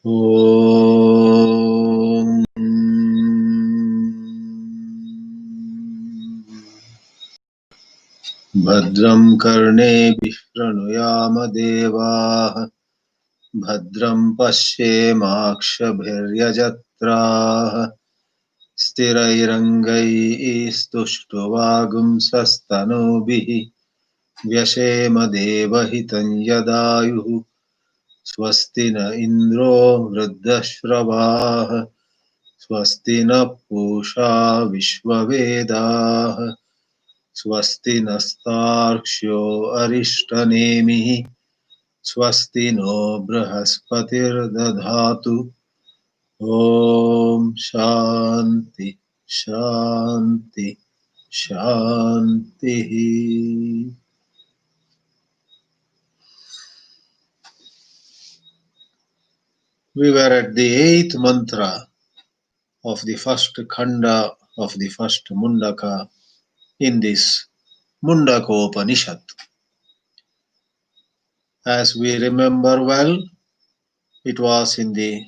Om Bhadram Karneभिः Pranuyama Devāः Bhadram Pashyemakshabhiryajatraः Stirairangaistushtvagumsastanubhiः Vyashema Devahitam Yadayuः Swasti na Indro Vruddhashravāः Swasti na Pusha Vishvavedaः Swasti nastarksho Arishtanemiः Swasti no Brahaspatir Dadhatu Om Shanti Shanti Shanti. We were at the 8th mantra of the first khanda of the first Mundaka in this Mundaka Upanishad. As we remember well, it was in the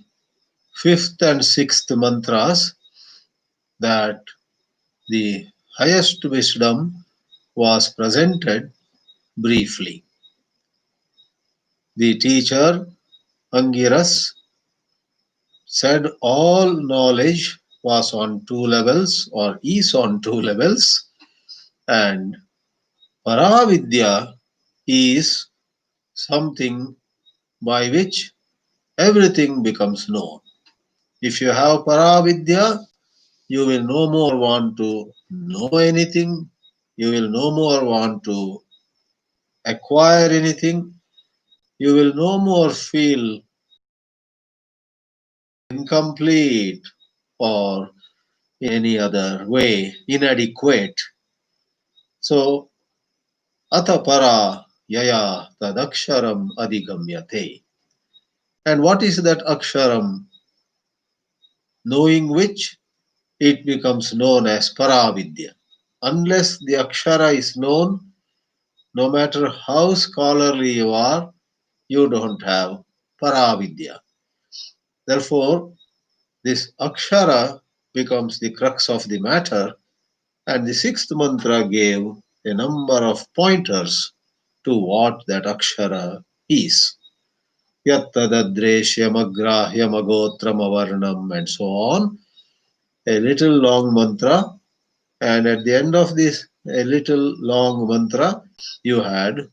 5th and 6th mantras that the highest wisdom was presented briefly. The teacher, Angiras, said all knowledge was on two levels or is on two levels, and Paravidya is something by which everything becomes known. If you have Paravidya, you will no more want to know anything, you will no more want to acquire anything, you will no more feel incomplete or any other way inadequate. So, atapara yaya tadaksharam adigamyate. And what is that aksharam? Knowing which it becomes known as paravidya. Unless the akshara is known, no matter how scholarly you are, you don't have paravidya. Therefore, this akshara becomes the crux of the matter, and the 6th mantra gave a number of pointers to what that akshara is. Yattadadreshyamagrahyamagotramavarnam and so on. A little long mantra, and at the end of this a little long mantra, you had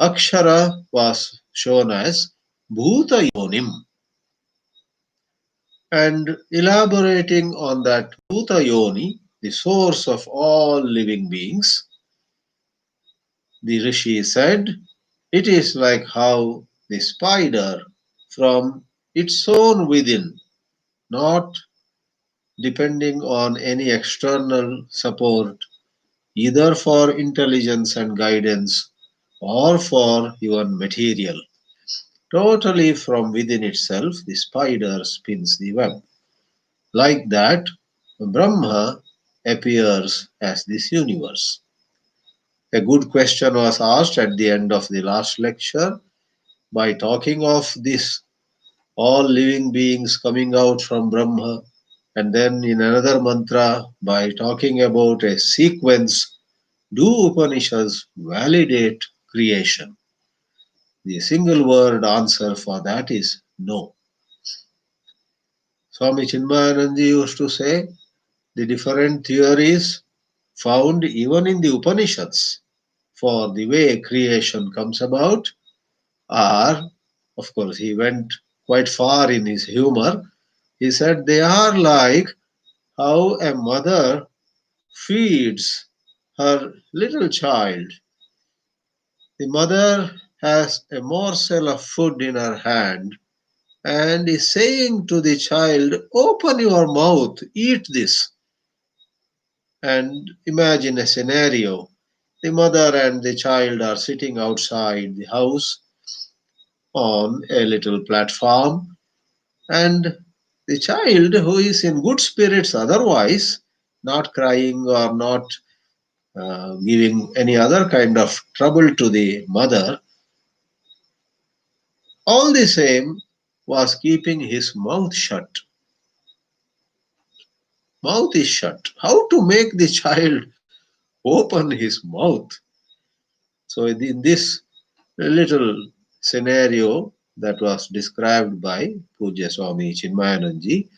akshara was shown as bhuta yonim. And elaborating on that bhuta yoni, the source of all living beings, the rishi said, it is like how the spider from its own within, not depending on any external support, either for intelligence and guidance or for even material. Totally from within itself, the spider spins the web. Like that, Brahma appears as this universe. A good question was asked at the end of the last lecture by talking of this all living beings coming out from Brahma, and then in another mantra by talking about a sequence. Do Upanishads validate creation? The single word answer for that is no. Swami Chinmayananda used to say the different theories found even in the Upanishads for the way creation comes about are, of course, he went quite far in his humor. He said they are like how a mother feeds her little child. The mother has a morsel of food in her hand and is saying to the child, open your mouth, eat this. And imagine a scenario. The mother and the child are sitting outside the house on a little platform, and the child, who is in good spirits otherwise, not crying or not giving any other kind of trouble to the mother, all the same, was keeping his mouth shut. Mouth is shut. How to make the child open his mouth? So, in this little scenario that was described by Pujya Swami Chinmayananji,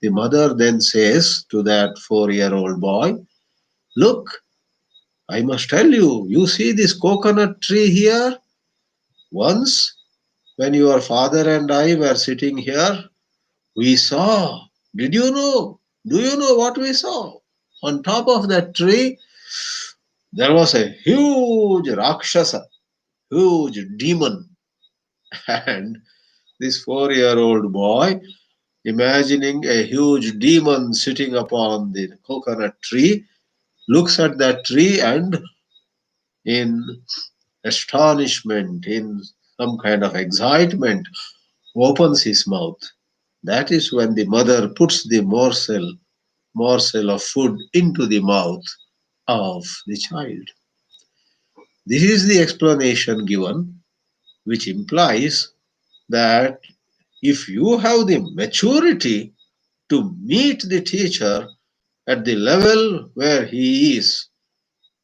the mother then says to that 4-year-old boy, "Look, I must tell you, you see this coconut tree here? Once, when your father and I were sitting here, we saw. Did you know? Do you know what we saw? On top of that tree, there was a huge Rakshasa, huge demon." And this 4-year-old boy, imagining a huge demon sitting upon the coconut tree, looks at that tree and, in astonishment, in some kind of excitement, opens his mouth. That is when the mother puts the morsel of food into the mouth of the child. This is the explanation given, which implies that if you have the maturity to meet the teacher at the level where he is,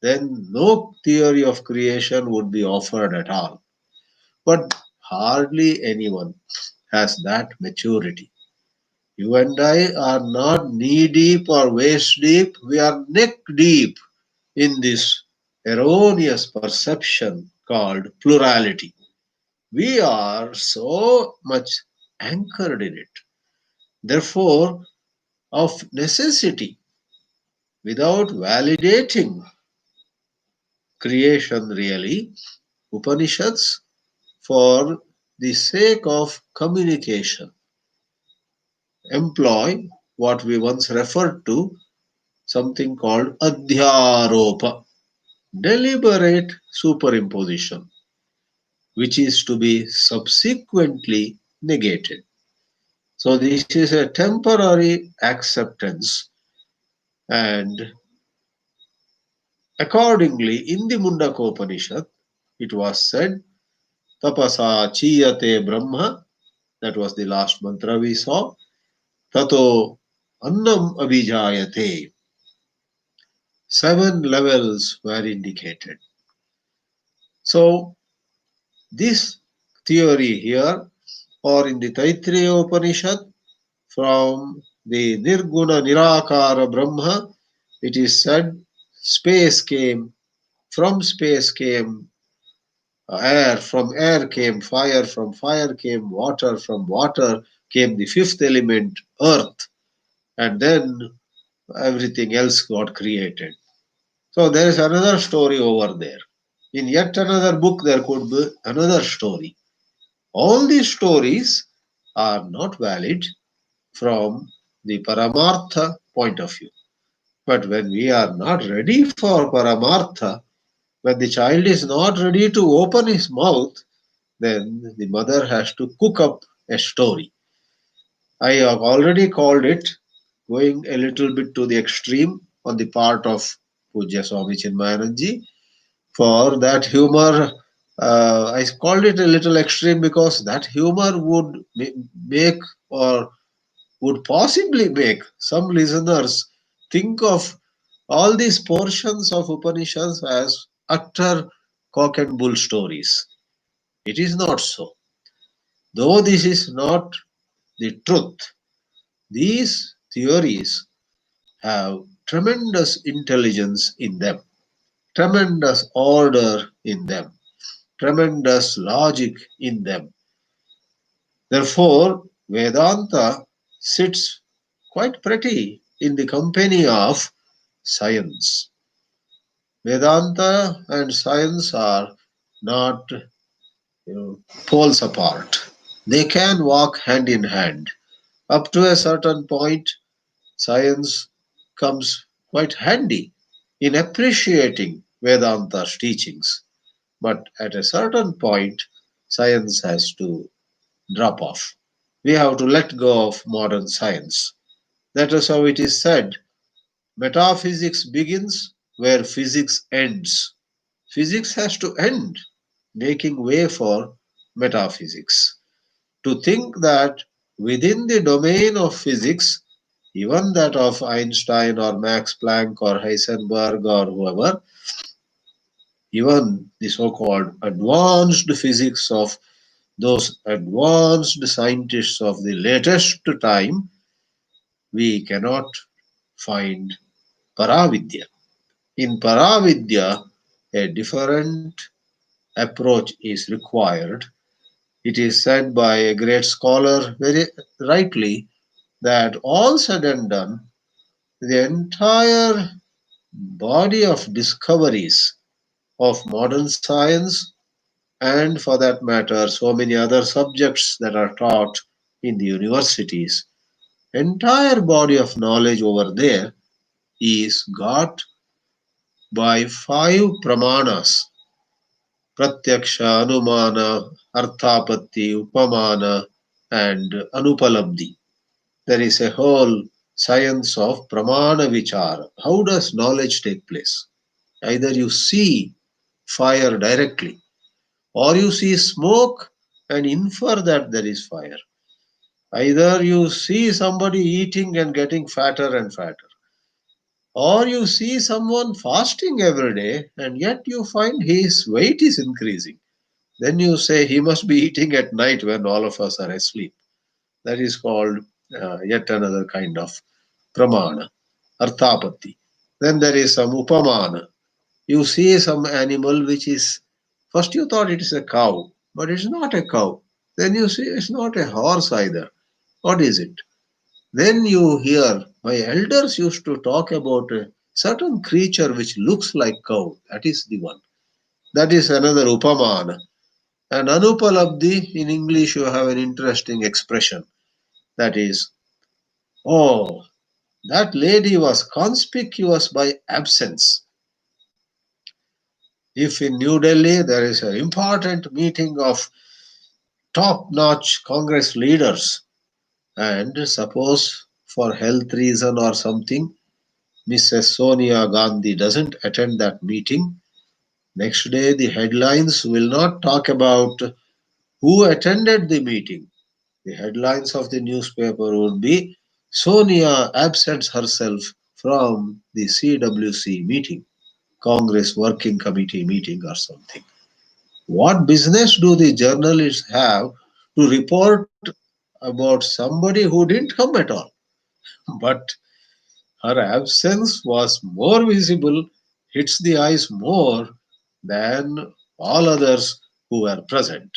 then no theory of creation would be offered at all. But hardly anyone has that maturity. You and I are not knee deep or waist deep, we are neck deep in this erroneous perception called plurality. We are so much anchored in it. Therefore, of necessity, without validating creation really, Upanishads, for the sake of communication, employ what we once referred to something called adhyaropa, deliberate superimposition, which is to be subsequently negated. So this is a temporary acceptance, and accordingly in the Mundakopanishad it was said tapasa chiyate brahma, that was the last mantra we saw, tato annam abhijayate. 7 levels were indicated. So this theory here, or in the Taittiriya Upanishad, from the Nirguna Nirakara Brahma, it is said space came, from space came air, from air came fire, from fire came water, from water came the fifth element, earth, and then everything else got created. So there is another story over there. In yet another book, there could be another story. All these stories are not valid from the Paramartha point of view. But when we are not ready for Paramartha, when the child is not ready to open his mouth, then the mother has to cook up a story. I have already called it going a little bit to the extreme on the part of Pujya Swami Chinmayananji. For that humor, I called it a little extreme because that humor would make, or would possibly make, some listeners think of all these portions of Upanishads as utter cock and bull stories. It is not so. Though this is not the truth, these theories have tremendous intelligence in them, tremendous order in them, tremendous logic in them. Therefore, Vedanta sits quite pretty in the company of science. Vedanta and science are not, poles apart. They can walk hand in hand. Up to a certain point, science comes quite handy in appreciating Vedanta's teachings. But at a certain point, science has to drop off. We have to let go of modern science. That is how it is said. Metaphysics begins where physics ends. Physics has to end, making way for metaphysics. To think that within the domain of physics, even that of Einstein or Max Planck or Heisenberg or whoever, even the so called advanced physics of those advanced scientists of the latest time, we cannot find Paravidya. In Paravidya, a different approach is required. It is said by a great scholar very rightly that all said and done, the entire body of discoveries of modern science, and for that matter, so many other subjects that are taught in the universities, entire body of knowledge over there is got by five pramanas: pratyaksha, anumana, arthapatti, upamana, and anupalabdhi. There is a whole science of pramana vichara. How does knowledge take place? Either you see fire directly, or you see smoke and infer that there is fire. Either you see somebody eating and getting fatter and fatter, or you see someone fasting every day and yet you find his weight is increasing. Then you say he must be eating at night when all of us are asleep. That is called yet another kind of pramana, arthapatti. Then there is some upamana. You see some animal which is, first you thought it is a cow, but it's not a cow. Then you see it's not a horse either. What is it? Then you hear my elders used to talk about a certain creature which looks like cow. That is the one. That is another upamana. And anupalabdhi, in English, you have an interesting expression. That is, oh, that lady was conspicuous by absence. If in New Delhi there is an important meeting of top notch Congress leaders, and suppose for health reason or something, Mrs. Sonia Gandhi doesn't attend that meeting, next day the headlines will not talk about who attended the meeting. The headlines of the newspaper would be Sonia absents herself from the CWC meeting, Congress Working Committee meeting or something. What business do the journalists have to report about somebody who didn't come at all? But her absence was more visible, hits the eyes more than all others who were present.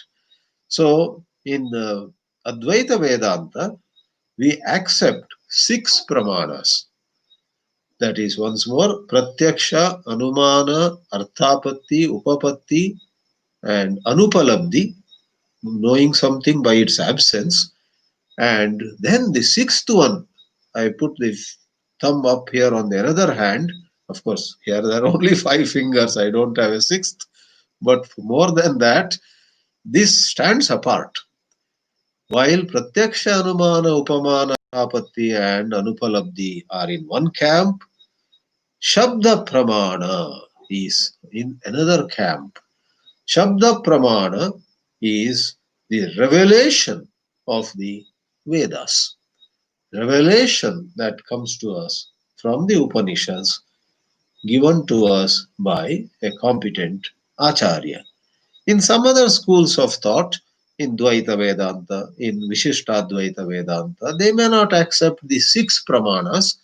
So, in the Advaita Vedanta, we accept six pramanas. That is, once more, pratyaksha, anumana, arthapatti, upapatti, and anupalabdhi, knowing something by its absence. And then the sixth one, I put the thumb up here on the other hand. Of course, here there are only five fingers, I don't have a sixth. But more than that, this stands apart. While Pratyaksha Anumana, Upamana, Apatti, and Anupalabdhi are in one camp, Shabda Pramana is in another camp. Shabda Pramana is the revelation of the Vedas, revelation that comes to us from the Upanishads, given to us by a competent Acharya. In some other schools of thought, in Dvaita Vedanta, in Vishishtadvaita Vedanta, they may not accept the six pramanas.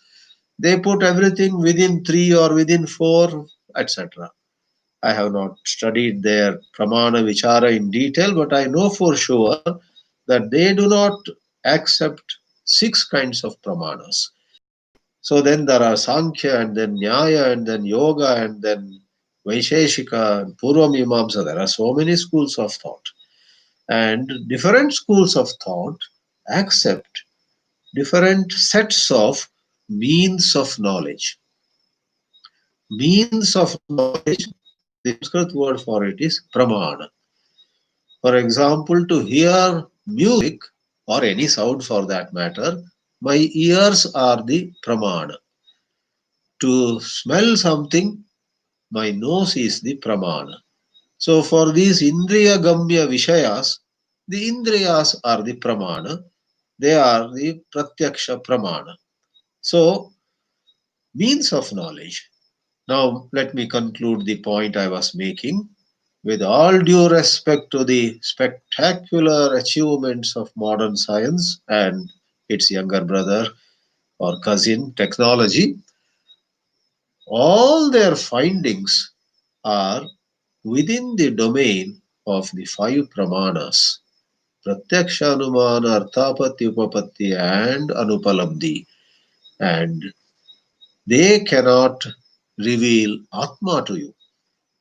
They put everything within three or within four, etc. I have not studied their pramana vichara in detail, but I know for sure that they do not accept six kinds of pramanas. So then there are Sankhya and then Nyaya and then Yoga and then Vaisheshika and Purvamimamsa. There are so many schools of thought. And different schools of thought accept different sets of means of knowledge. Means of knowledge, the Sanskrit word for it is pramana. For example, to hear music or any sound for that matter, my ears are the pramana. To smell something, my nose is the pramana. So for these indriya gamya vishayas, The Indriyas are the Pramana, they are the Pratyaksha Pramana. So, means of knowledge. Now, let me conclude the point I was making. With all due respect to the spectacular achievements of modern science and its younger brother or cousin, technology, all their findings are within the domain of the five pramanas: Pratyaksha, Anumana, Arthapatti, Upapatti, and Anupalabdhi. And they cannot reveal Atma to you.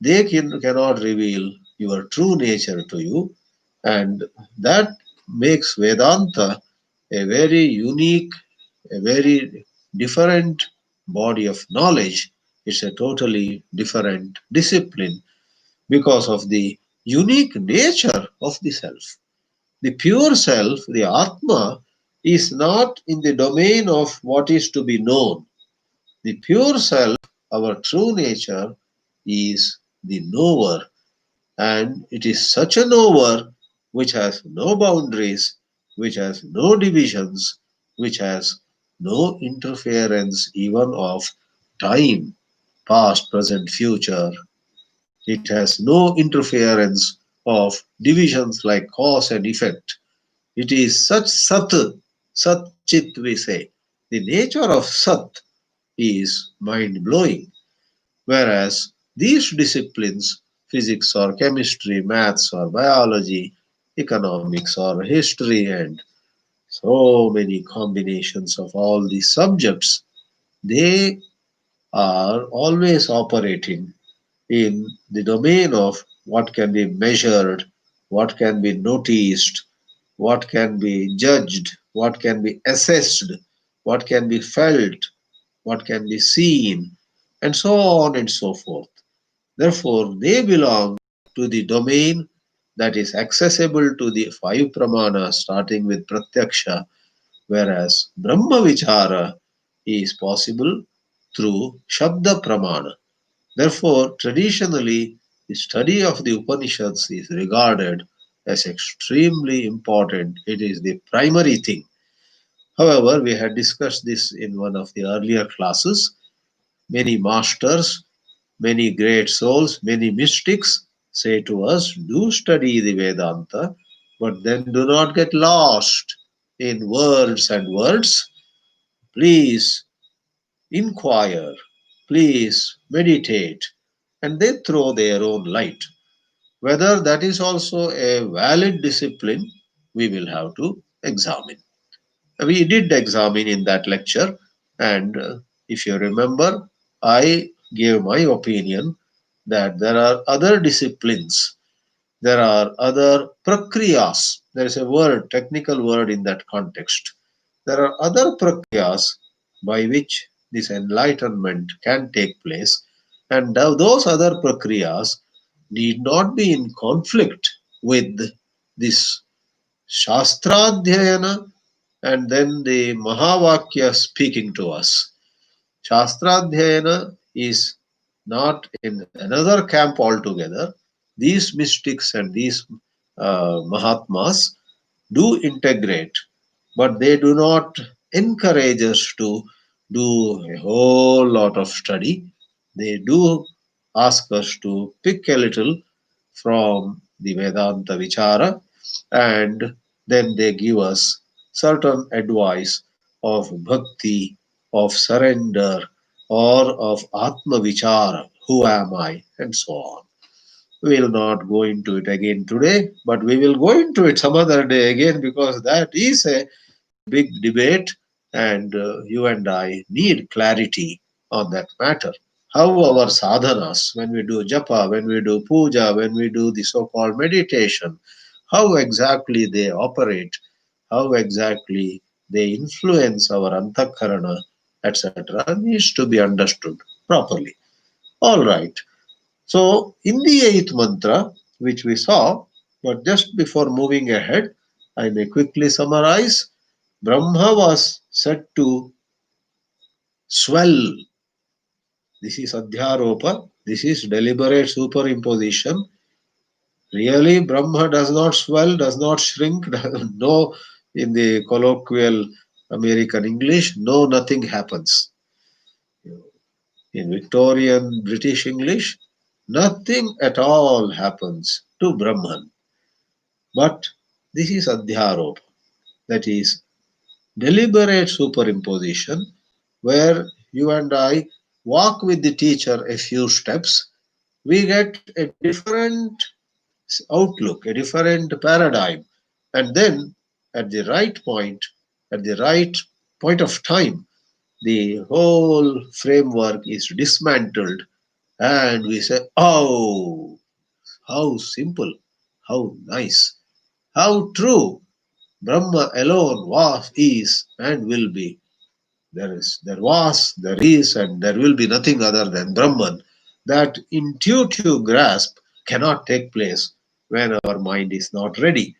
Cannot reveal your true nature to you, and that makes Vedanta a very unique, a very different body of knowledge. It's a totally different discipline because of the unique nature of the self. The pure self, the Atma, is not in the domain of what is to be known. The pure self, our true nature, is the knower, and it is such a knower which has no boundaries, which has no divisions, which has no interference even of time, past, present, future. It has no interference of divisions like cause and effect. It is such Sat Chit we say. The nature of Sat is mind blowing. Whereas these disciplines, physics or chemistry, maths or biology, economics or history, and so many combinations of all these subjects, they are always operating in the domain of what can be measured, what can be noticed, what can be judged, what can be assessed, what can be felt, what can be seen, and so on and so forth. Therefore, they belong to the domain that is accessible to the five pramanas, starting with Pratyaksha, whereas Brahma Vichara is possible through Shabda Pramana. Therefore, traditionally, the study of the Upanishads is regarded as extremely important. It is the primary thing. However, we had discussed this in one of the earlier classes. Many masters, many great souls, many mystics say to us, do study the Vedanta, but then do not get lost in words and words. Please inquire, please meditate, and they throw their own light. Whether that is also a valid discipline, we will have to examine. We did examine in that lecture, and if you remember, I gave my opinion that there are other disciplines, there are other prakriyas. There is a word, technical word in that context. There are other prakriyas by which this enlightenment can take place, and those other prakriyas need not be in conflict with this Shastradhyayana and then the Mahavakya speaking to us. Shastradhyayana is not in another camp altogether. These mystics and these Mahatmas do integrate, but they do not encourage us to do a whole lot of study. They do ask us to pick a little from the Vedanta Vichara, and then they give us certain advice of bhakti, of surrender, or of Atma Vichara, who am I, and so on. We will not go into it again today, but we will go into it some other day again because that is a big debate, and you and I need clarity on that matter. How our sadhanas, when we do japa, when we do puja, when we do the so called meditation, how exactly they operate, how exactly they influence our antakarana, etc., needs to be understood properly. All right. So, in the eighth mantra, which we saw, but just before moving ahead, I may quickly summarize. Brahma was said to swell. This is adhyaropa. This is deliberate superimposition. Really, Brahma does not swell, does not shrink, no, in the colloquial American English, no, nothing happens. In Victorian British English, nothing at all happens to Brahman. But this is Adhyaropa, that is deliberate superimposition, where you and I walk with the teacher a few steps, we get a different outlook, a different paradigm. And then at the right point, at the right point of time, the whole framework is dismantled and we say, oh, how simple, how nice, how true. Brahma alone was, is, and will be. There was, there is, and there will be nothing other than Brahman. That intuitive grasp cannot take place when our mind is not ready.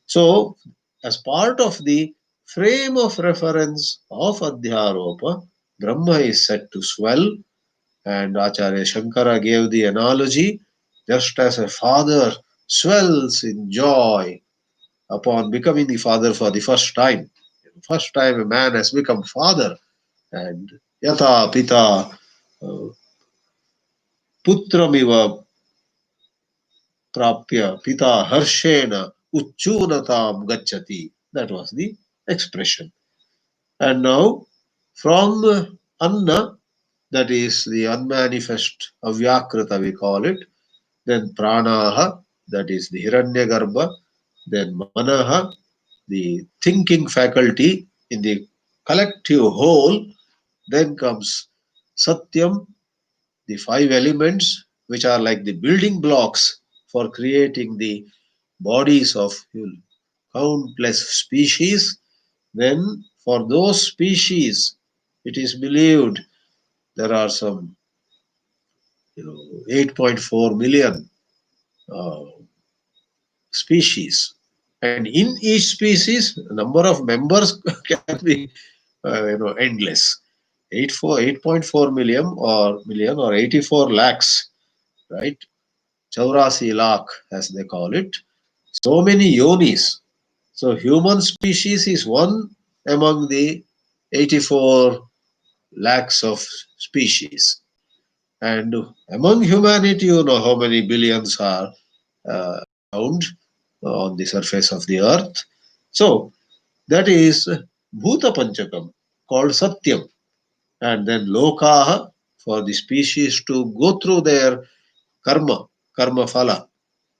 So, as part of the frame of reference of Adhyaropa, Brahma is said to swell, and Acharya Shankara gave the analogy just as a father swells in joy upon becoming the father for the first time. First time a man has become father, and yata pita uh, putramiva prapya pita harshena uchchunatam gacchati. That was the expression. And now from anna, that is the unmanifest avyakrita we call it, then pranaha, that is the hiranyagarbha, then manaha, the thinking faculty in the collective whole, then comes satyam, the five elements which are like the building blocks for creating the bodies of countless species. Then for those species, it is believed there are some 8.4 million uh, species, and in each species the number of members can be endless. 8.4 million or 84 lakhs, right? Chaurasi lakh, as they call it. So many yonis. So human species is one among the 84 lakhs of species. And among humanity, you know how many billions are around on the surface of the earth. So that is Bhuta Panchakam, called Satyam. And then Lokaha, for the species to go through their karma phala.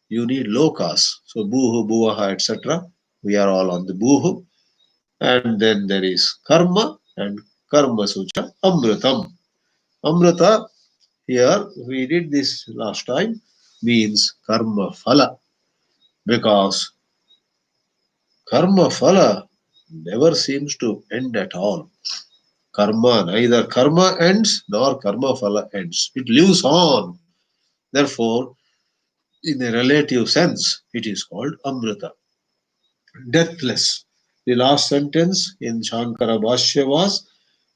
You need lokas. So Bhuhu, Bhuvaha, etc. We are all on the Bhuhu. And then there is Karma and Karma Sucha Amritam. Amrita, here we did this last time, means Karma Phala, because Karma Phala never seems to end at all. Karma, neither karma ends nor karma phala ends. It lives on. Therefore, in a relative sense, it is called Amrita, deathless. The last sentence in Shānkara Bhāshya was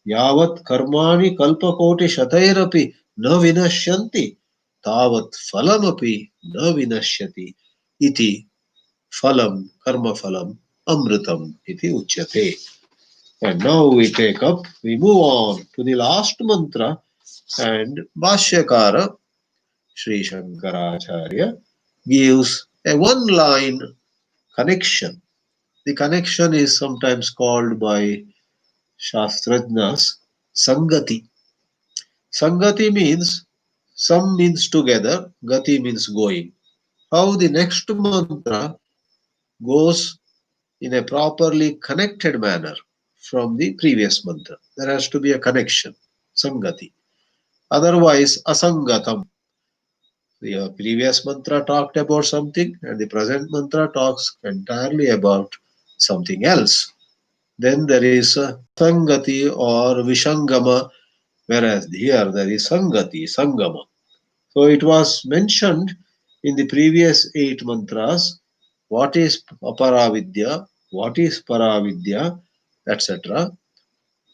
Yavat karmani kalpakoti shatairapi na vinashyanti tavat phalamapi na vinashyati iti phalam karma phalam amritam iti uchyate. And now we move on to the last mantra, and Bhashyakara Sri Shankaracharya gives a one line connection. The connection is sometimes called by Shastrajnas Sangati. Sangati means some means together, Gati means going. How the next mantra goes in a properly connected manner from the previous mantra. There has to be a connection, Sangati. Otherwise, Asangatam. The previous mantra talked about something, and the present mantra talks entirely about something else. Then there is Sangati or Vishangama, whereas here there is Sangati, Sangama. So it was mentioned in the previous 8 mantras what is Aparavidya, what is Paravidya, etc.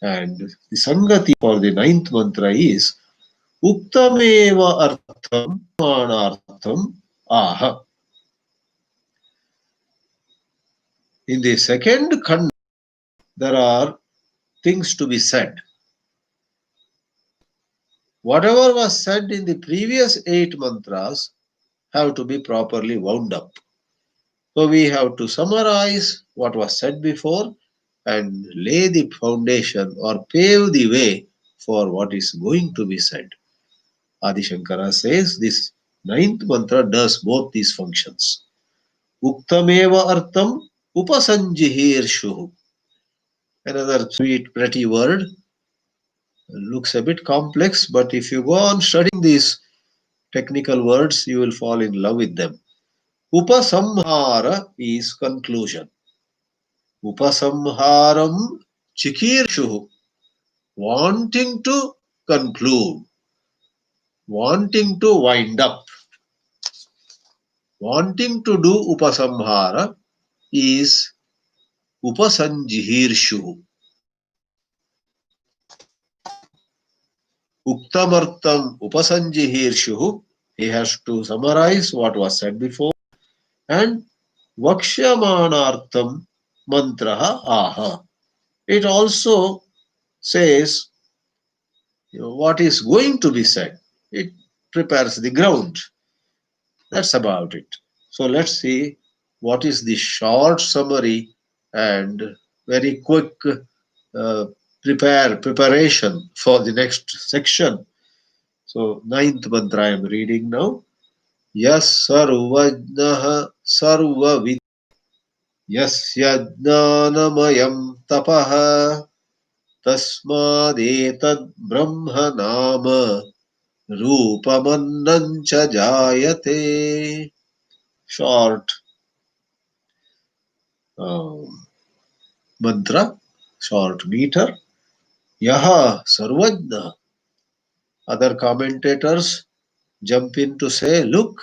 And the Sangati for the ninth mantra is Uktameva Artham Pranartham Aha. In the second khanda, there are things to be said. Whatever was said in the previous 8 mantras have to be properly wound up. So we have to summarize what was said before and lay the foundation or pave the way for what is going to be said. Adi Shankara says this ninth mantra does both these functions. Uktameva artham upasanjihirshuhu. Another sweet, pretty word. Looks a bit complex, but if you go on studying these technical words, you will fall in love with them. Upasamhara is conclusion. Upasamharam chikirshuhu. Wanting to conclude, wanting to wind up, wanting to do upasamhara is upasanjihirshuhu. Uktamartam upasanjihirshuhu. He has to summarize what was said before. And vakshamanartham mantraha aha. It also says what is going to be said. It prepares the ground. That's about it. So let's see what is the short summary and very quick uh, preparation for the next section. So ninth mantra I am reading now. Yas sarvajnaha sarvavid yasya jnanamayam tapaha tasmadetad brahma nama रूपमन्नञ्च जायते. Short mantra, short meter. Yaha sarvajna. Other commentators jump in to say, look,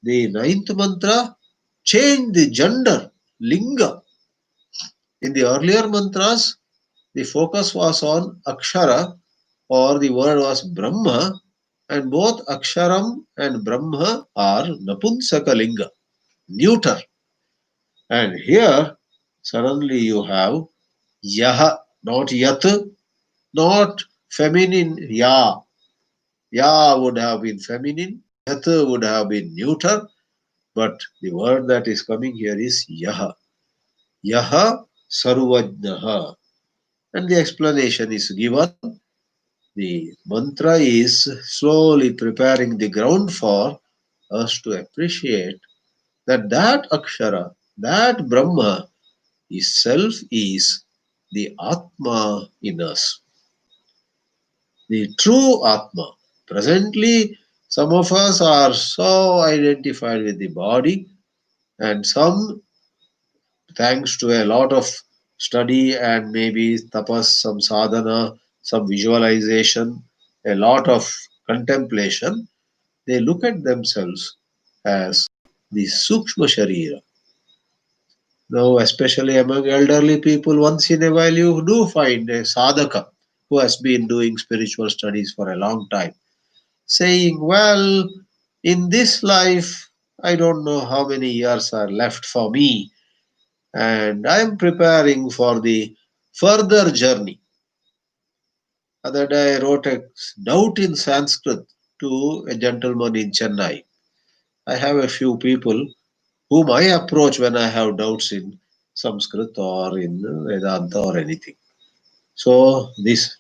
the ninth mantra changed the gender, linga. In the earlier mantras, the focus was on akshara or the word was Brahma, and both Aksharam and Brahma are Napunsaka linga, neuter. And here, suddenly you have Yaha, not Yat, not feminine Ya. Ya would have been feminine, Yat would have been neuter, but the word that is coming here is Yaha. Yaha Sarvajnaha. And the explanation is given. The mantra is slowly preparing the ground for us to appreciate that that akshara, that Brahma itself is the Atma in us, the true Atma. Presently, some of us are so identified with the body, and some, thanks to a lot of study and maybe tapas, some sadhana, some visualization, a lot of contemplation, they look at themselves as the Sukshma Sharira. Now, especially among elderly people, once in a while you do find a sadhaka who has been doing spiritual studies for a long time, saying, well, in this life, I don't know how many years are left for me, and I am preparing for the further journey. Other day, I wrote a note in Sanskrit to a gentleman in Chennai. I have a few people whom I approach when I have doubts in Sanskrit or in Vedanta or anything. So, this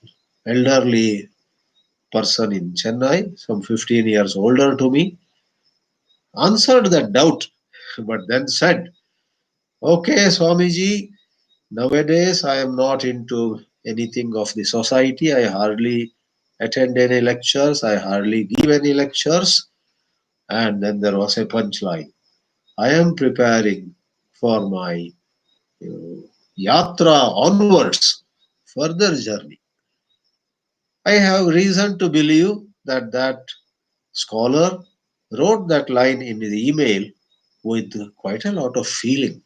elderly person in Chennai, some 15 years older to me, answered that doubt, but then said, okay, Swamiji, nowadays I am not into anything of the society. I hardly attend any lectures, I hardly give any lectures. And then there was a punchline. I am preparing for my yatra onwards, further journey. I have reason to believe that that scholar wrote that line in the email with quite a lot of feeling.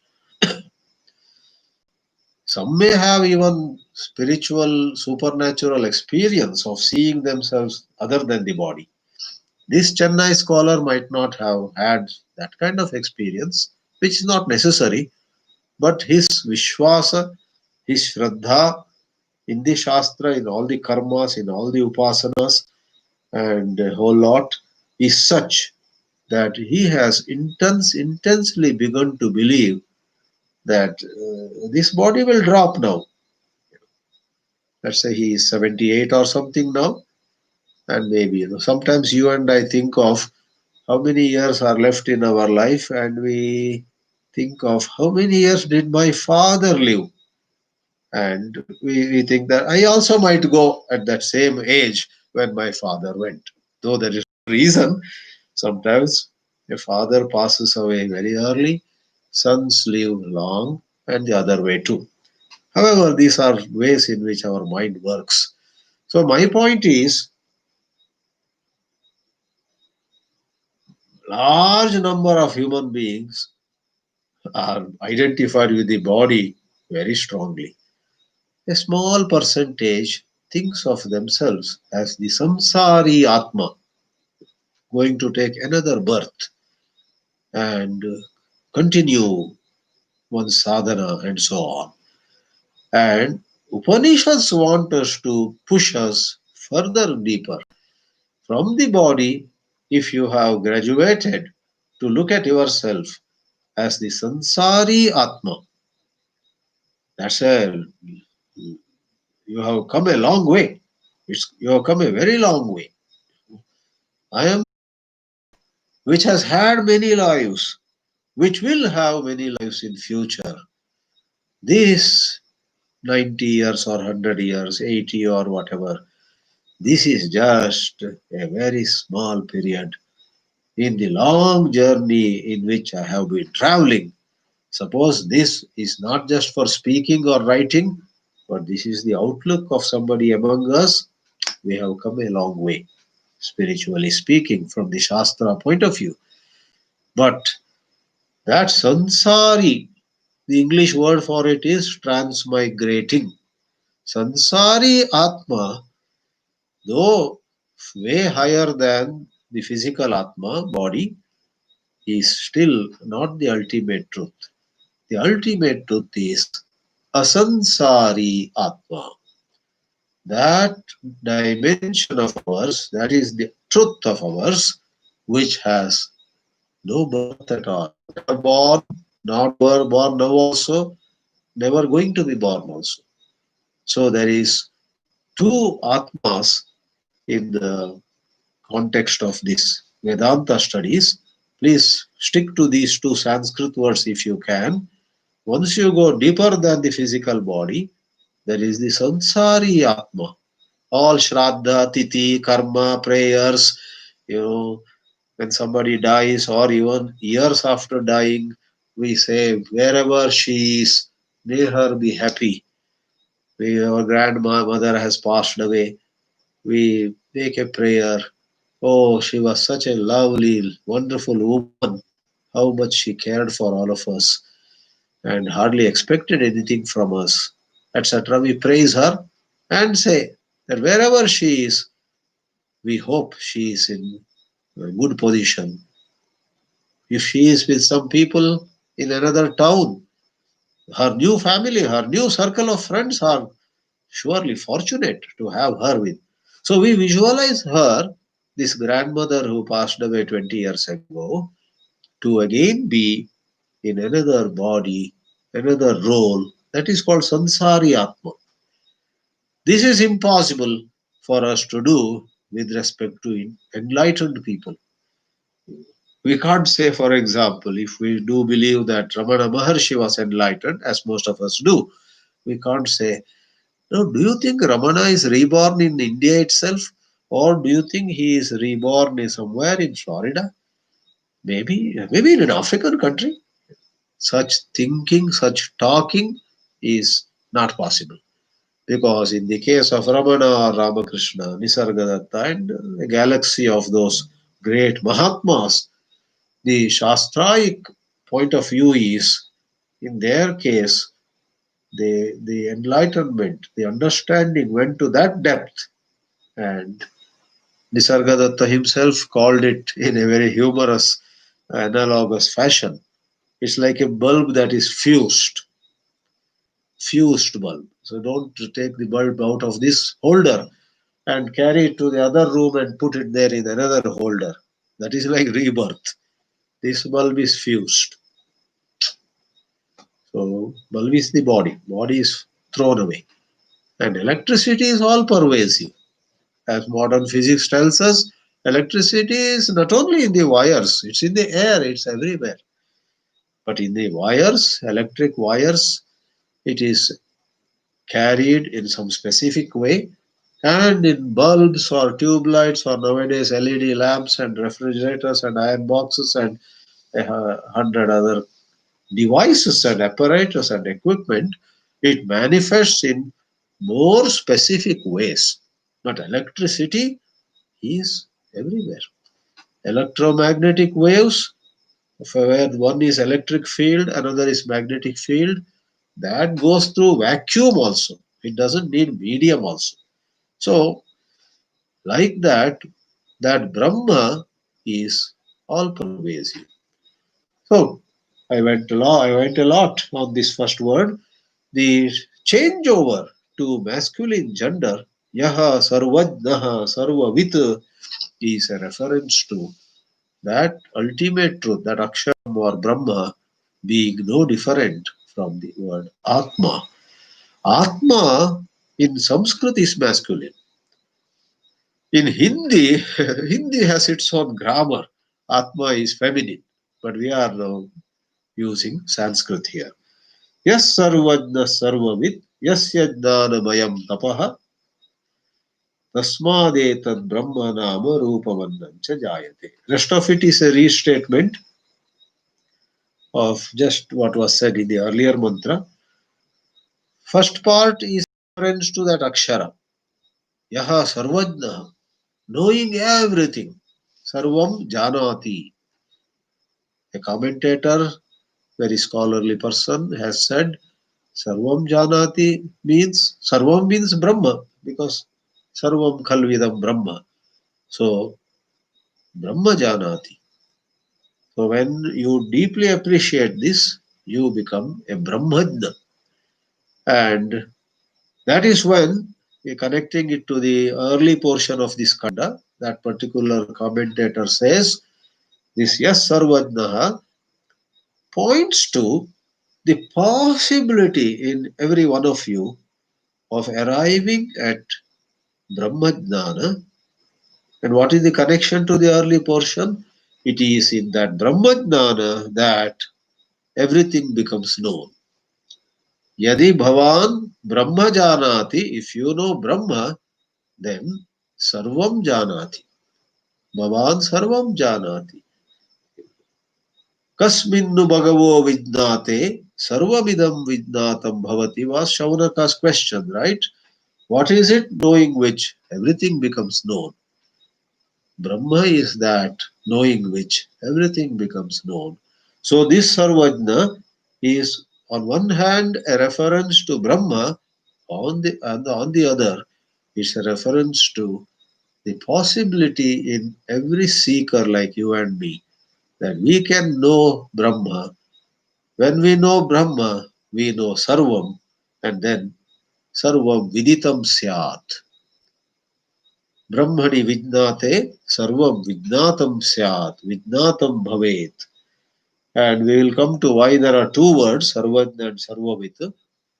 Some may have even spiritual, supernatural experience of seeing themselves other than the body. This Chennai scholar might not have had that kind of experience, which is not necessary. But his Vishwasa, his Shraddha in the Shastra, in all the karmas, in all the upasanas, and a whole lot is such that he has intensely begun to believe that this body will drop now. Let's say he is 78 or something now, and maybe sometimes you and I think of how many years are left in our life, and we think of how many years did my father live, and we think that I also might go at that same age when my father went. Though there is no reason, sometimes a father passes away very early, sons live long, and the other way too. However, these are ways in which our mind works. So my point is, large number of human beings are identified with the body very strongly. A small percentage thinks of themselves as the samsari atma, going to take another birth and continue one's sadhana and so on. And Upanishads want us to push us further deeper. From the body, if you have graduated to look at yourself as the sansari atma, that's a you have come a long way. You have come a very long way. I am which has had many lives, which will have many lives in future. This 90 years or 100 years, 80 or whatever, this is just a very small period in the long journey in which I have been traveling. Suppose this is not just for speaking or writing, but this is the outlook of somebody among us, we have come a long way, spiritually speaking, from the Shastra point of view. But that sansari, the English word for it is transmigrating. Sansari Atma, though way higher than the physical Atma, body, is still not the ultimate truth. The ultimate truth is asansari Atma. That dimension of ours, that is the truth of ours, which has no birth at all. Never born, not born now also, never going to be born also. So there is two Atmas in the context of this Vedanta studies. Please stick to these two Sanskrit words if you can. Once you go deeper than the physical body, there is the Sansari Atma. All Shraddha, Titi, Karma, prayers, you know, when somebody dies or even years after dying, we say, wherever she is, may her be happy. Our grandmother has passed away. We make a prayer. Oh, she was such a lovely, wonderful woman. How much she cared for all of us and hardly expected anything from us, etc. We praise her and say that wherever she is, we hope she is in a good position. If she is with some people in another town, her new family, her new circle of friends are surely fortunate to have her with. So we visualize her, this grandmother who passed away 20 years ago, to again be in another body, another role that is called Sansari Atma. This is impossible for us to do with respect to enlightened people. We can't say, for example, if we do believe that Ramana Maharshi was enlightened, as most of us do, we can't say, now, do you think Ramana is reborn in India itself? Or do you think he is reborn in somewhere in Florida? Maybe in an African country. Such thinking, such talking is not possible. Because in the case of Ramana or Ramakrishna, Nisargadatta, and a galaxy of those great Mahatmas, the Shastraic point of view is, in their case, the enlightenment, the understanding went to that depth, and Nisargadatta himself called it in a very humorous, analogous fashion. It's like a bulb that is fused. fused bulb. So don't take the bulb out of this holder and carry it to the other room and put it there in another holder. That is like rebirth. This bulb is fused. So bulb is the body. Body is thrown away. And electricity is all pervasive. As modern physics tells us, electricity is not only in the wires, it's in the air, it's everywhere. But in the wires, electric wires, it is carried in some specific way. And in bulbs or tube lights or nowadays LED lamps and refrigerators and iron boxes and 100 other devices and apparatus and equipment, it manifests in more specific ways. But electricity is everywhere. Electromagnetic waves, where one is electric field, another is magnetic field, that goes through vacuum also. It doesn't need medium also. So, like that, that Brahma is all pervasive. So, I went a lot on this first word. The changeover to masculine gender, Yaha Sarvajnaha Sarvavit, is a reference to that ultimate truth, that Aksharam or Brahma being no different from the word Atma. Atma in Sanskrit is masculine. In Hindi, Hindi has its own grammar. Atma is feminine, but we are now using Sanskrit here. Yes, sarvajna sarvavit, yasya jnanamayam tapaha, tasmadetad brahma nama rupavannancha jayate. Rest of it is a restatement of just what was said in the earlier mantra. First part is reference to that akshara. Yaha sarvajna, knowing everything. Sarvam janati. A commentator, very scholarly person, has said Sarvam Janati means Sarvam means Brahma because Sarvam Khalvidam Brahma. So Brahma Janati. So when you deeply appreciate this, you become a Brahmajna. And that is when connecting it to the early portion of this kanda, that particular commentator says, this Yas Sarvajnaha points to the possibility in every one of you of arriving at Brahmajnana. And what is the connection to the early portion? It is in that Brahmajnana that everything becomes known. Yadi Bhavan Brahma Janati, if you know Brahma, then Sarvam Janati. Bhavan Sarvam Janati. Kasminnu Bhagavo Vidnate Sarvamidam Vidnatam Bhavati was Shaunaka's question, right? What is it knowing which everything becomes known? Brahma is that knowing which everything becomes known. So this Sarvajna is on one hand a reference to Brahma, on the other it's a reference to the possibility in every seeker like you and me that we can know Brahma. When we know Brahma, we know Sarvam, and then Sarvam Viditam Syat. Brahmani Vidnate Sarvam Vidnatam Syat, Vidnatam Bhavet. And we will come to why there are two words, Sarvajna and Sarvavit.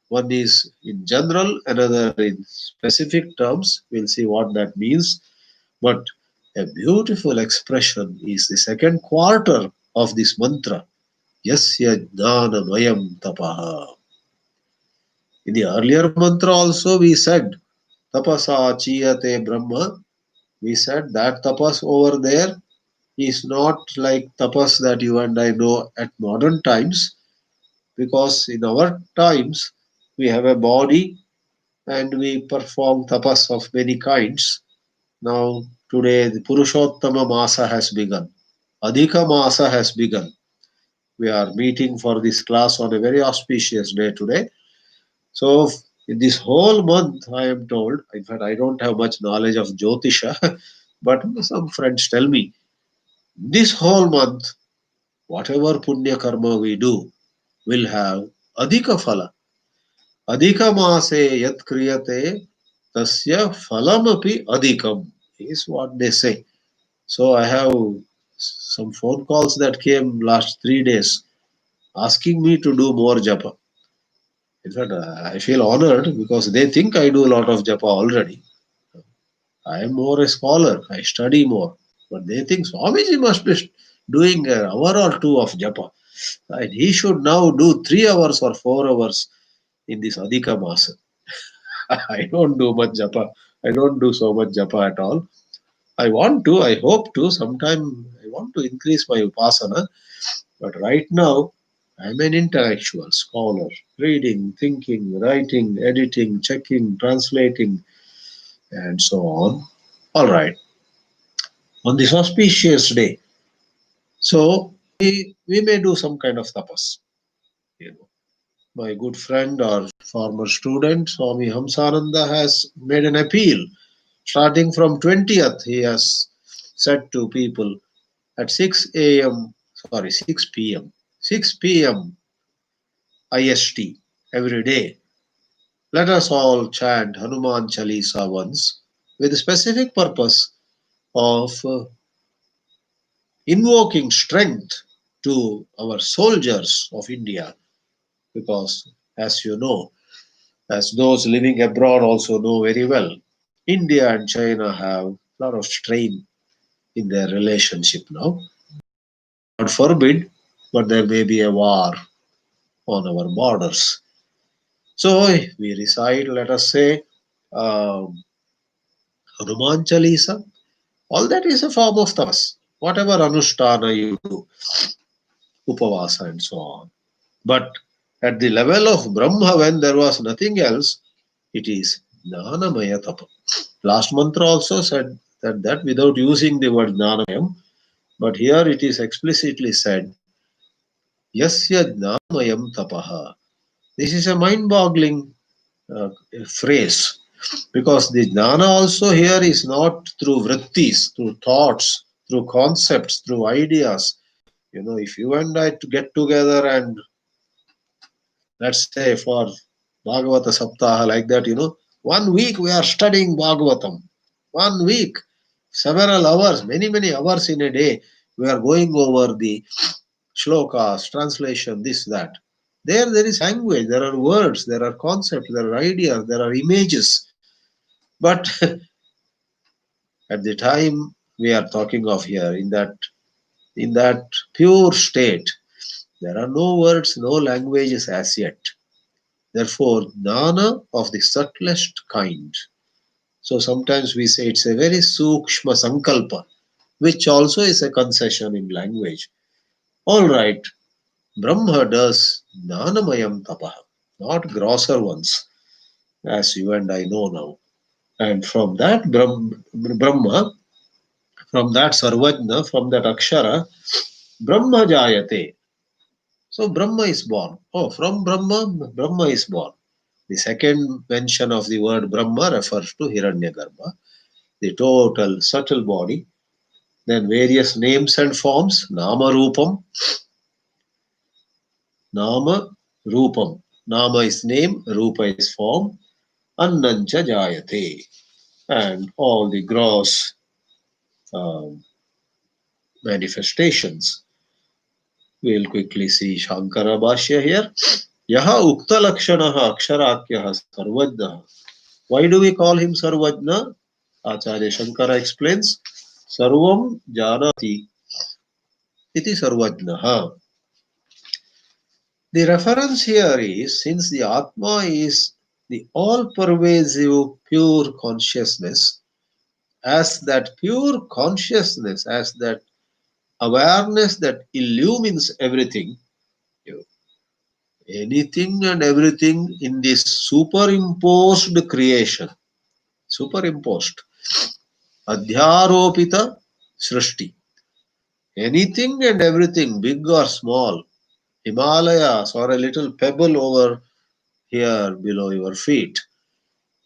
One is in general, another in specific terms. We'll see what that means. But a beautiful expression is the second quarter of this mantra. Yasya Jnanamayam Tapaha. In the earlier mantra also we said Tapasa Chiyate Brahma. We said that tapas over there is not like tapas that you and I know at modern times, because in our times we have a body and we perform tapas of many kinds. Now, today the Purushottama Masa has begun, Adhika Masa has begun. We are meeting for this class on a very auspicious day today. So, in this whole month, I am told, in fact, I don't have much knowledge of Jyotisha, but some friends tell me this whole month, whatever punya karma we do will have adhika phala. Adhikamase yat kriyate tasya phalamapi adhikam is what they say. So I have some phone calls that came last 3 days asking me to do more japa. In fact, I feel honored because they think I do a lot of japa already. I am more a scholar. I study more. But they think Swamiji must be doing an hour or two of japa. And he should now do 3 hours or 4 hours in this Adhika Masa. I don't do much japa. I don't do so much japa at all. I want to, I hope to. Sometime I want to increase my upasana. But right now, I'm an intellectual scholar, reading, thinking, writing, editing, checking, translating, and so on. All right. On this auspicious day, so we may do some kind of tapas. You know, my good friend or former student Swami Hamsananda has made an appeal. Starting from 20th, he has said to people at 6 a.m. sorry 6 p.m. 6 p.m. IST every day. Let us all chant Hanuman Chalisa once with the specific purpose of invoking strength to our soldiers of India because, as you know, as those living abroad also know very well, India and China have a lot of strain in their relationship now. God forbid, but there may be a war on our borders. So we recite, let us say, um, Hanuman Chalisa. All that is a form of tapas. Whatever anushtana you do, upavasa and so on. But at the level of Brahma, when there was nothing else, it is Jnanamaya Tapa. Last mantra also said that without using the word Jnanamayam, but here it is explicitly said, Yasya Jnanamayam Tapaha. This is a mind boggling phrase because the Jnana also here is not through vrittis, through thoughts, through concepts, through ideas. You know, if you and I to get together and let's say for Bhagavata Saptaha like that, 1 week we are studying Bhagavatam. 1 week, several hours, many, many hours in a day, we are going over the shlokas, translation, this, that. There is language, there are words, there are concepts, there are ideas, there are images. But at the time we are talking of here, in that pure state, there are no words, no languages as yet. Therefore, jnana of the subtlest kind. So sometimes we say it's a very sukshma sankalpa, which also is a concession in language. All right, Brahma does jnanamayam tapaha, not grosser ones, as you and I know now. And from that Brahma, from that Sarvajna, from that Akshara, Brahma jayate. So Brahma is born. Oh, from Brahma, Brahma is born. The second mention of the word Brahma refers to Hiranyagarbha, the total subtle body. Then various names and forms, Nama Rupam, Nama Rupam. Nama is name, Rupa is form, Annancha Jayate. And all the gross um, manifestations. We'll quickly see Shānkara Bhāshya here. Yaha Ukta Lakshanaha Aksharakyaha Sarvajnaha. Why do we call him Sarvajna? Acharya Shankara explains, Sarvam Janati iti Sarvajnaha. The reference here is since the Atma is the all pervasive pure consciousness, as that pure consciousness, as that awareness that illumines everything, anything and everything in this superimposed creation, superimposed, adhyaropita srishti, anything and everything, big or small, Himalayas or a little pebble over here below your feet,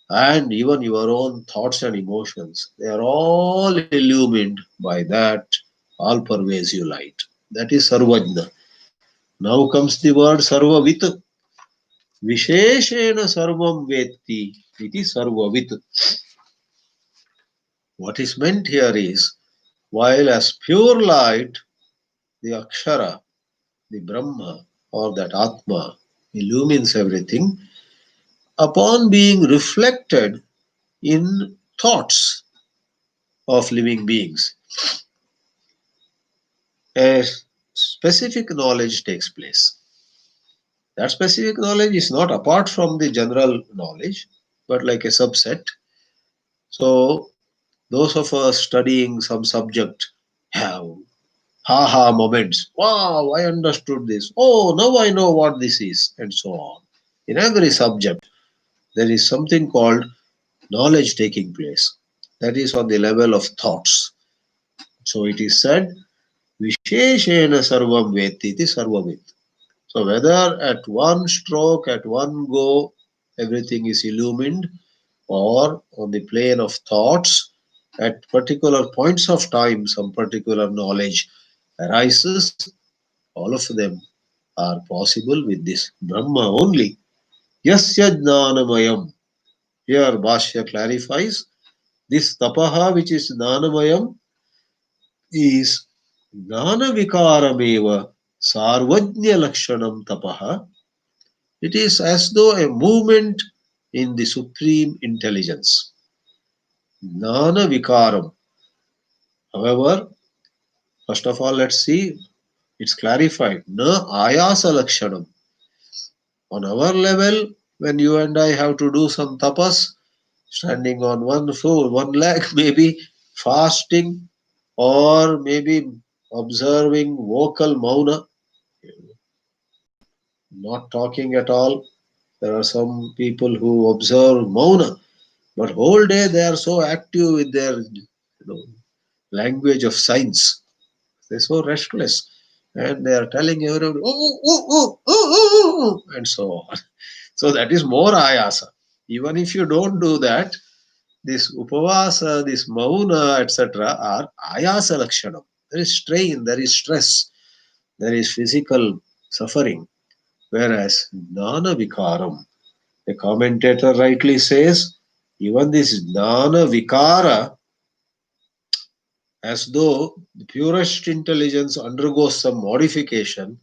and even your own thoughts and emotions, they are all illumined by that all pervasive light. That is Sarvajna. Now comes the word Sarvavit. Visheshena sarvam vetti iti sarvavit. What is meant here is, while as pure light, the Akshara, the Brahma, or that Atma illumines everything, upon being reflected in thoughts of living beings, a specific knowledge takes place. That specific knowledge is not apart from the general knowledge, but like a subset. So, those of us studying some subject have ha moments. Wow, I understood this. Oh, now I know what this is, and so on. In every subject, there is something called knowledge taking place. That is on the level of thoughts. So it is said, Visheshena sarvam veti iti sarvavit. So whether at one stroke, at one go, everything is illumined, or on the plane of thoughts, at particular points of time, some particular knowledge arises, all of them are possible with this Brahma only. Yasya jnanamayam. Here Bhāshya clarifies this tapaha which is jnanamayam is jnana vikarameva sarvajnya lakshanam tapaha. It is as though a movement in the supreme intelligence. Jnana vikaram. However, first of all, let's see, it's clarified. Na ayasa lakshanam. On our level, when you and I have to do some tapas, standing on one foot, one leg, maybe fasting, or maybe observing vocal mauna, not talking at all. There are some people who observe mauna, but whole day they are so active with their language of signs. They're so restless. And they are telling everybody, and so on. So that is more ayasa. Even if you don't do that, this upavasa, this mauna, etc., are ayasa lakshanam. There is strain, there is stress, there is physical suffering. Whereas jnana vikaram, the commentator rightly says, even this jnana vikara, as though the purest intelligence undergoes some modification,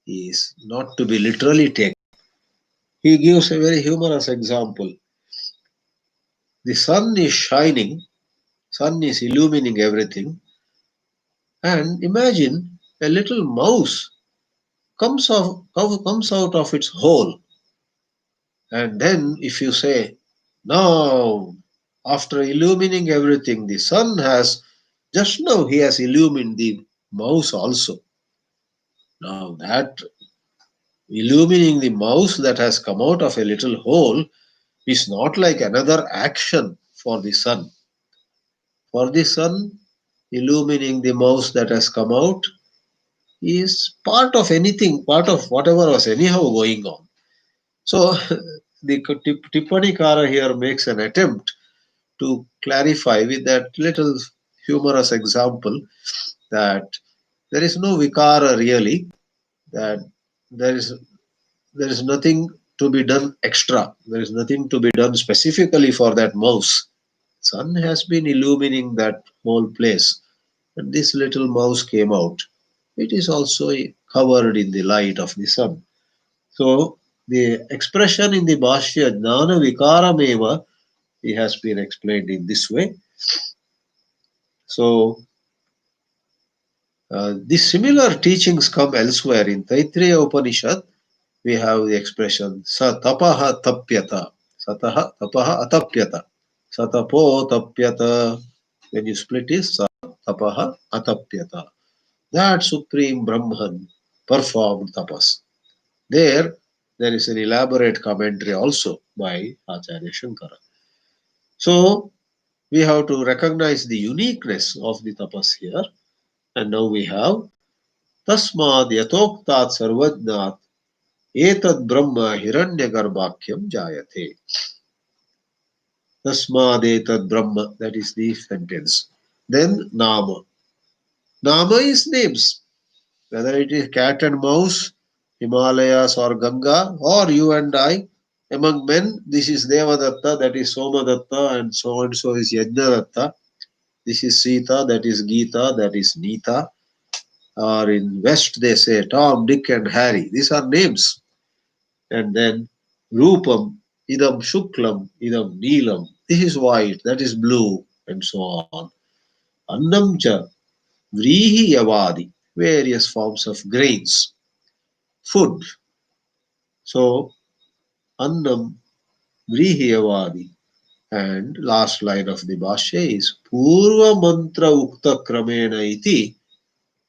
is not to be literally taken. He gives a very humorous example. The sun is shining, sun is illumining everything, and imagine a little mouse comes out of its hole. And then if you say, now, after illumining everything, the sun has, just now he has illumined the mouse also. Now that illumining the mouse that has come out of a little hole is not like another action for the sun. For the sun, illumining the mouse that has come out is part of anything, part of whatever was anyhow going on. So the Tippanikara here makes an attempt to clarify with that little humorous example that there is no vikara really, that there is there is nothing to be done extra, there is nothing to be done specifically for that mouse. Sun has been illumining that whole place, and this little mouse came out. It is also covered in the light of the sun. So the expression in the Bhāshya Jnana Vikarameva, it has been explained in this way. So these similar teachings come elsewhere in Taittiriya Upanishad. We have the expression Sa tapaha tapyata, Sataha tapaha atapyata, Satapo tapyata. When you split is Sa tapaha atapyata. That supreme Brahman performed tapas. There is an elaborate commentary also by Acharya Shankara. So we have to recognize the uniqueness of the tapas here. And now we have Tasmad yatoktat sarvajnat etad brahma hiranyagarbhakyam jayate. Tasmad etad brahma, that is the sentence. Then Nama. Nama is names. Whether it is cat and mouse, Himalayas or Ganga, or you and I. Among men, this is Devadatta, that is Somadatta, and so is Yajnadatta. This is Sita, that is Gita, that is Nita. Or in West, they say Tom, Dick, and Harry. These are names. And then Rupam, Idam Shuklam, Idam Neelam. This is white, that is blue, and so on. Annam cha, Vrihi Yavadi, various forms of grains, food. So, Annam Vrihi Yavadi. And last line of the Bhāshya is Purva Mantra Ukta Kramena iti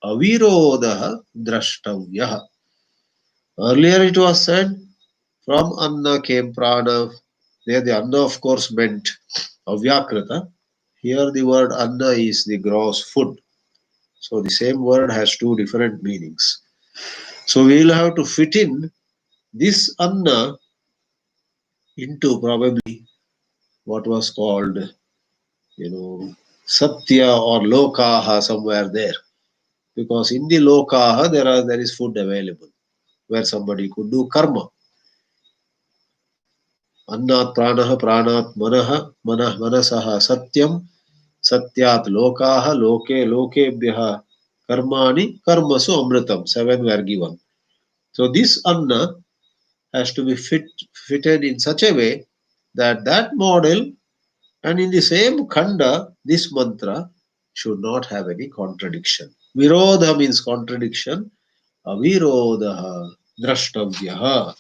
Avirodaha Drashtavyaha. Earlier it was said from Anna came Prana. There the Anna of course meant Avyakrita. Here the word Anna is the gross food. So the same word has two different meanings. So we will have to fit in this Anna into probably what was called, Satya or Lokaha somewhere there. Because in the Lokaha there is food available where somebody could do karma. Annat pranaha pranat manaha manah manasaha satyam satyat lokaha loke lokebhyaha karmani karmasu amritam. Seven were given. So this Anna has to be fitted in such a way that that model and in the same khanda this mantra should not have any contradiction. Virodha means contradiction. Avirodha drashtavyaha.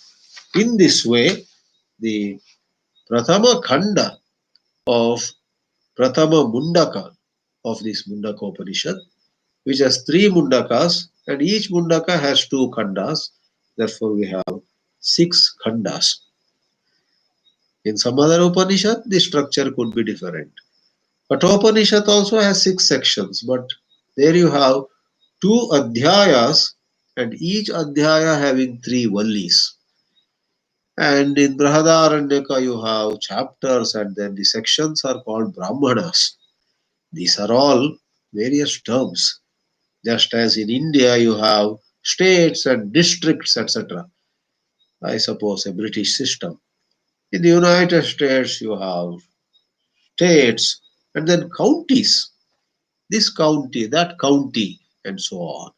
In this way, the Prathama Khanda of Prathama Mundaka of this Mundaka Upanishad, which has three Mundakas, and each Mundaka has two Khandas. Therefore, we have six Khandas. In some other Upanishad, the structure could be different. Kathopanishad also has six sections, but there you have two Adhyayas and each Adhyaya having three Vallis. And in Brahadaranyaka you have chapters and then the sections are called Brahmanas. These are all various terms. Just as in India you have states and districts, etc. I suppose a British system. In the United States you have states and then counties. This county, that county, and so on.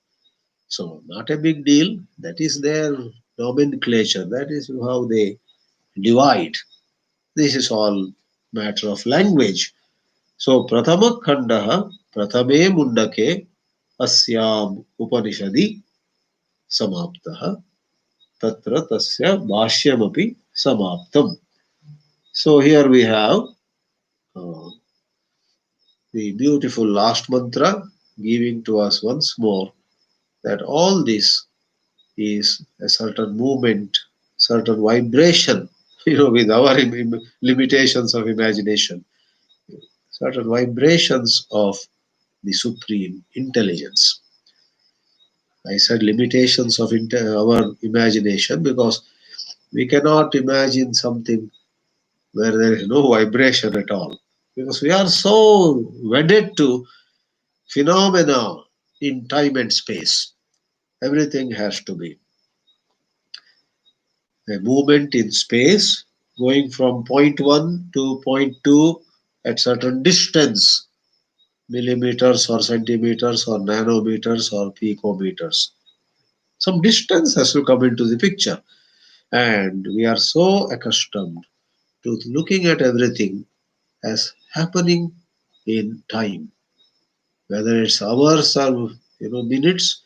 So not a big deal. That is their nomenclature. That is how they divide. This is all matter of language. So Prathama Khandaha Prathame Mundake Asyam Upanishadi Samaptaha Tatra Tasya Bhāshyamapi Samaptam. So here we have uh, the beautiful last mantra giving to us once more that all this is a certain movement, certain vibration, with our limitations of imagination, certain vibrations of the supreme intelligence. I said limitations of our imagination because we cannot imagine something where there is no vibration at all. Because we are so wedded to phenomena in time and space. Everything has to be a movement in space going from point 1 to point 2 at certain distance, millimeters or centimeters or nanometers or picometers. Some distance has to come into the picture. And we are so accustomed to looking at everything as happening in time, whether it's hours or minutes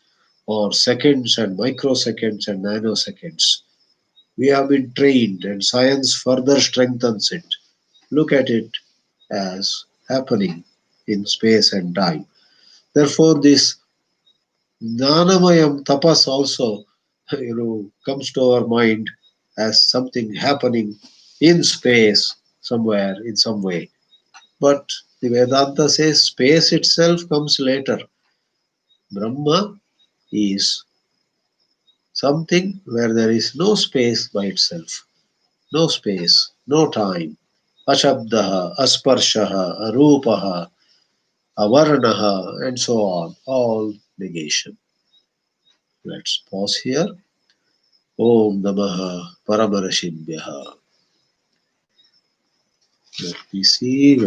or seconds and microseconds and nanoseconds. We have been trained, and science further strengthens it. Look at it as happening in space and time. Therefore, this Jnanamayam tapas also, comes to our mind as something happening in space somewhere in some way. But the Vedanta says space itself comes later. Brahma is something where there is no space by itself, no space, no time. Ashabdaha, asparshaha, arupaha, avarnaha, and so on, all negation. Let's pause here. Om Namaha Paramarashibhyaha. Let me see.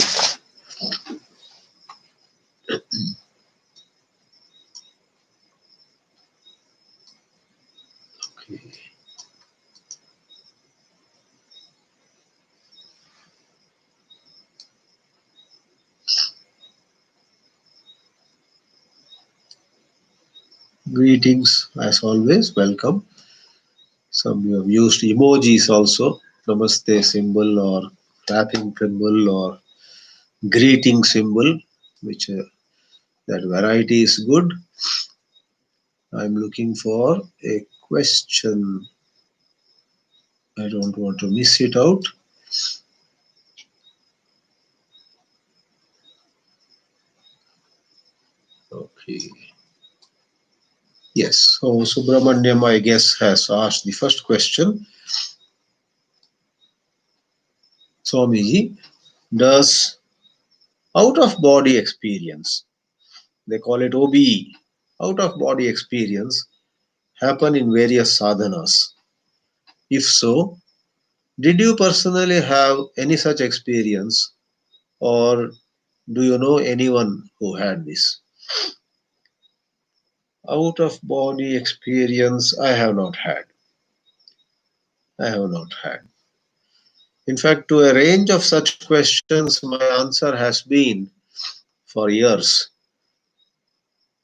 Okay. Greetings, as always. Welcome. Some you have used emojis also. Namaste symbol or clapping symbol or greeting symbol, which that variety is good. I'm looking for a question. I don't want to miss it out. Okay. Yes. So Subramanyam, I guess, has asked the first question. Swamiji, does out of body experience, they call it OBE, out of body experience, happen in various sadhanas? If so, did you personally have any such experience, or do you know anyone who had this? Out of body experience, I have not had. I have not had. In fact, to a range of such questions, my answer has been for years.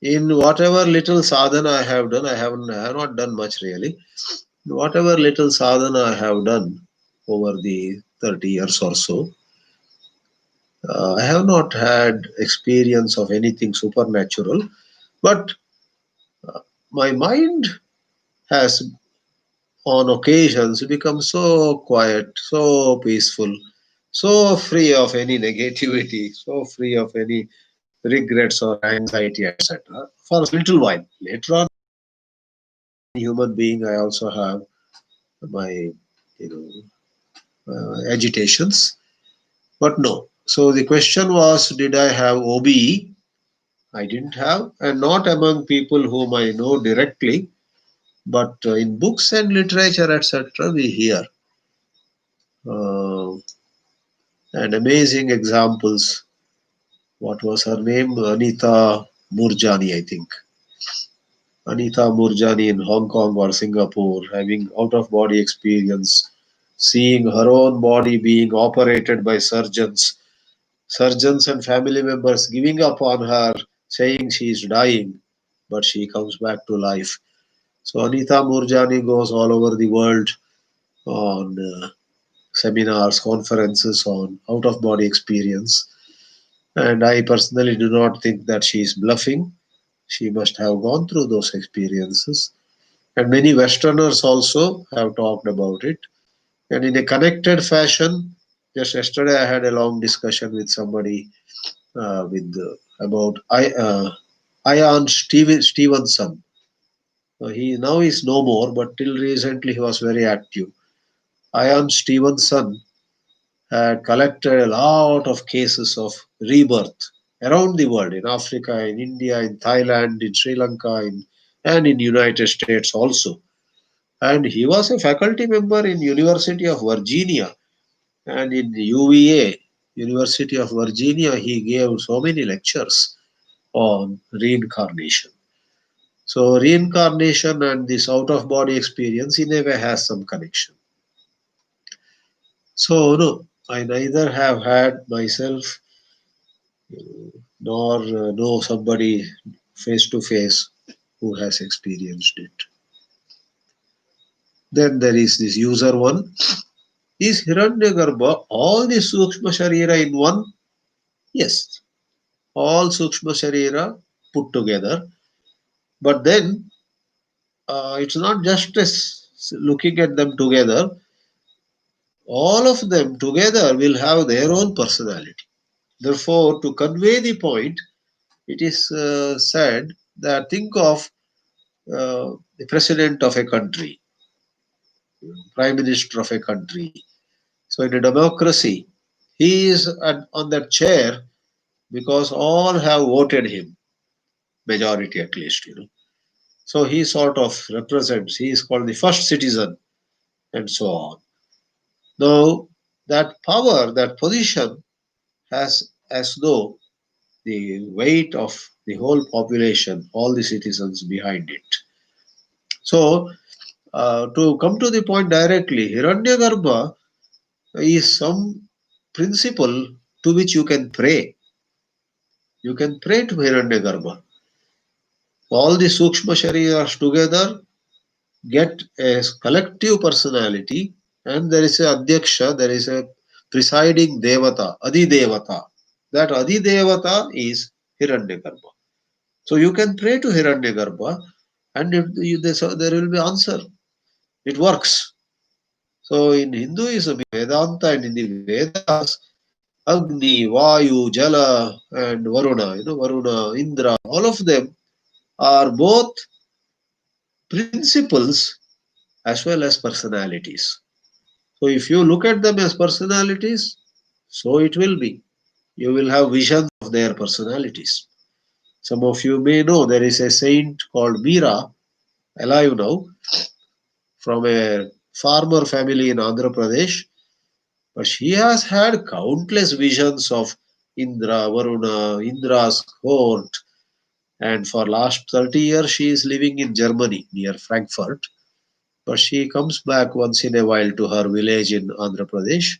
In whatever little sadhana I have done, I have not done much really. Whatever little sadhana I have done over the 30 years or so, I have not had experience of anything supernatural, but my mind has on occasions become so quiet, so peaceful, so free of any negativity, so free of any regrets or anxiety, etc. For a little while. Later on, human being, I also have my agitations, but no. So the question was, did I have OBE? I didn't have, and not among people whom I know directly, but in books and literature, etc., we hear. Uh, and amazing examples. What was her name? Anita Murjani, I think. Anita Murjani in Hong Kong or Singapore, having out of body experience, seeing her own body being operated by surgeons and family members giving up on her, saying she is dying, but she comes back to life. So Anita Murjani goes all over the world on seminars, conferences on out of body experience. And I personally do not think that she is bluffing. She must have gone through those experiences. And many Westerners also have talked about it. And in a connected fashion, just yesterday I had a long discussion with somebody with about Ian Stevenson. He now is no more, but till recently he was very active. Ian Stevenson had collected a lot of cases of rebirth around the world, in Africa, in India, in Thailand, in Sri Lanka, and in United States also. And he was a faculty member in University of Virginia, and in UVA, University of Virginia, he gave so many lectures on reincarnation. So reincarnation and this out of body experience in a way has some connection. So no, I neither have had myself nor know somebody face to face who has experienced it. Then there is this user one. Is Hiranyagarbha all the Sukshma Sharira in one? Yes, all Sukshma Sharira put together. But then it's not just looking at them together, all of them together will have their own personality. Therefore, to convey the point, it is said that think of the president of a country, prime minister of a country. So, in a democracy, he is on that chair because all have voted him, majority at least. So he sort of represents, he is called the first citizen, and so on. Now, that power, that position has as though the weight of the whole population, all the citizens behind it. So, to come to the point directly, Hiranyagarbha is some principle to which you can pray. You can pray to Hiranyagarbha. All the Sukshma Shariras together get a collective personality, and there is a Adhyaksha, there is a presiding Devata, Adi Devata. That Adi Devata is Hiranyagarbha. So you can pray to Hiranyagarbha, and there will be answer. It works. So in Hinduism, Vedanta, and in the Vedas, Agni, Vayu, Jala, and Varuna, Varuna, Indra, all of them are both principles as well as personalities. So if you look at them as personalities, so it will be. You will have visions of their personalities. Some of you may know there is a saint called Meera, alive now, from a farmer family in Andhra Pradesh. But she has had countless visions of Indra, Varuna, Indra's court, and for last 30 years she is living in Germany near Frankfurt. But she comes back once in a while to her village in Andhra Pradesh.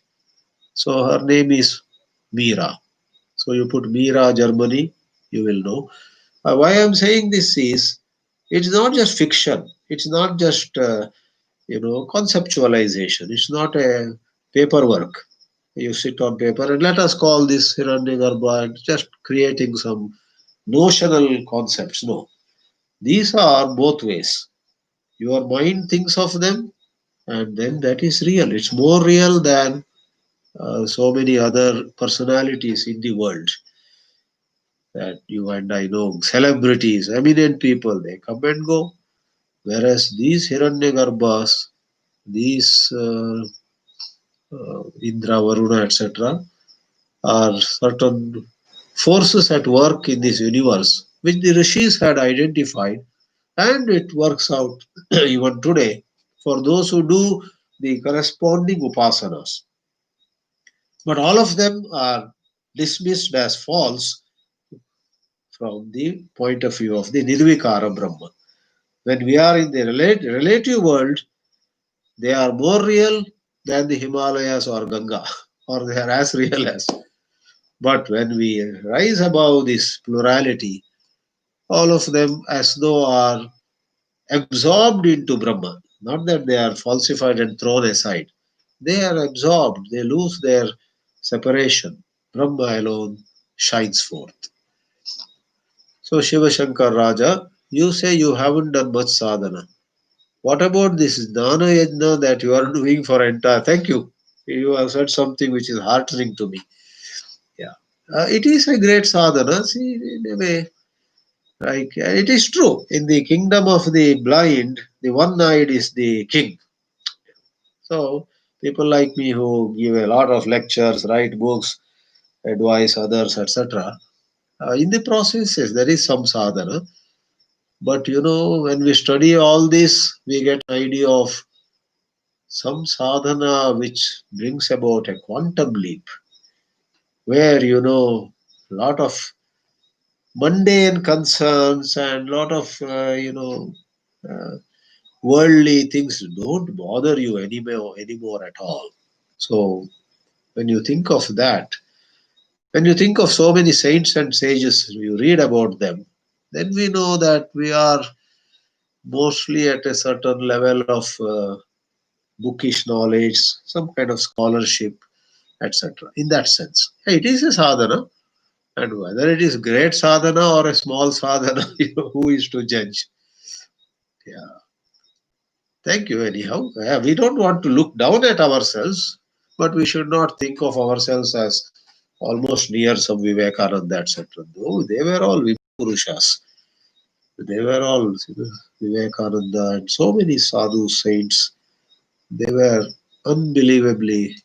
So her name is Meera. So you put Meera, Germany, you will know. Why I'm saying this is, it's not just fiction. It's not just conceptualization. It's not a paperwork. You sit on paper and let us call this Hiranyagarbha and just creating some notional concepts. No, these are both ways. Your mind thinks of them, and then that is real. It's more real than so many other personalities in the world that you and I know. Celebrities, eminent people, they come and go. Whereas these Hiranyagarbhas, these Indra, Varuna, etc., are certain forces at work in this universe which the rishis had identified, and it works out even today for those who do the corresponding upasanas. But all of them are dismissed as false from the point of view of the Nirvikara Brahma. When we are in the relative world, they are more real than the Himalayas or Ganga, or they are as real as. But when we rise above this plurality, all of them as though are absorbed into Brahma. Not that they are falsified and thrown aside. They are absorbed, they lose their separation. Brahma alone shines forth. So, Shiva Shankar Raja, you say you haven't done much sadhana. What about this Dana Yajna that you are doing for entire? Thank you. You have said something which is heartening to me. Yeah. It is a great sadhana. See, in a way, like it is true. In the kingdom of the blind, the one-eyed is the king. So people like me who give a lot of lectures, write books, advise others, etc. In the process, yes, there is some sadhana. But when we study all this, we get an idea of some sadhana which brings about a quantum leap, where lot of mundane concerns and lot of uh, worldly things don't bother you anymore at all. So when you think of that, when you think of so many saints and sages, you read about them, then we know that we are mostly at a certain level of bookish knowledge, some kind of scholarship, etc. In that sense, it is a sadhana, and whether it is great sadhana or a small sadhana, who is to judge? Yeah. Thank you, anyhow. Yeah, we don't want to look down at ourselves, but we should not think of ourselves as almost near some Vivekananda, etc. No, they were all Vipurushas. They were all Vivekananda and so many sadhu saints. They were unbelievably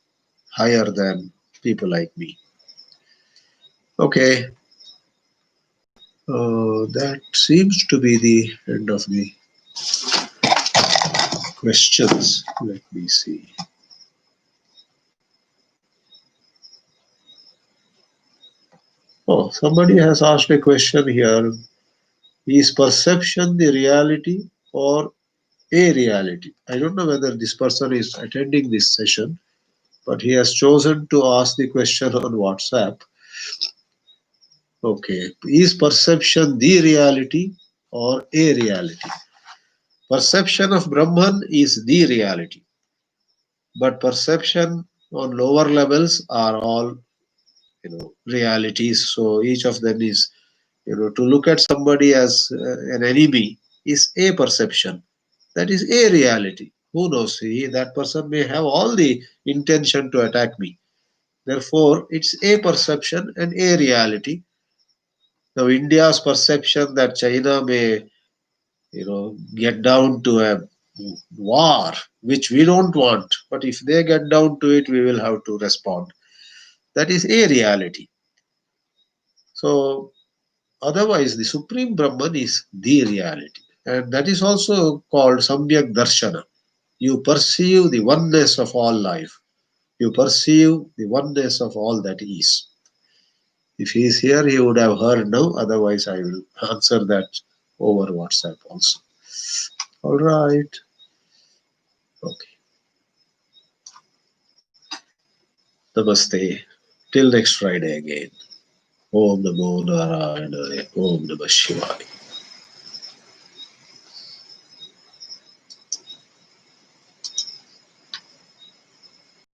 higher than people like me. Okay, That seems to be the end of the questions. Let me see. Oh, somebody has asked a question here. Is perception the reality or a reality? I don't know whether this person is attending this session, but he has chosen to ask the question on WhatsApp. Okay, is perception the reality or a reality? Perception of Brahman is the reality, but perception on lower levels are all realities. So each of them is to look at somebody as an enemy is a perception. That is a reality. Who knows? That person may have all the intention to attack me. Therefore, it's a perception and a reality. Now, India's perception that China may, get down to a war, which we don't want, but if they get down to it, we will have to respond. That is a reality. So, otherwise, the Supreme Brahman is the reality. And that is also called Samyak Darshana. You perceive the oneness of all life. You perceive the oneness of all that is. If he is here, he would have heard now. Otherwise, I will answer that over WhatsApp also. All right. Okay. Namaste. Till next Friday again. Om Namo Narayana. Om Namah Shivaya.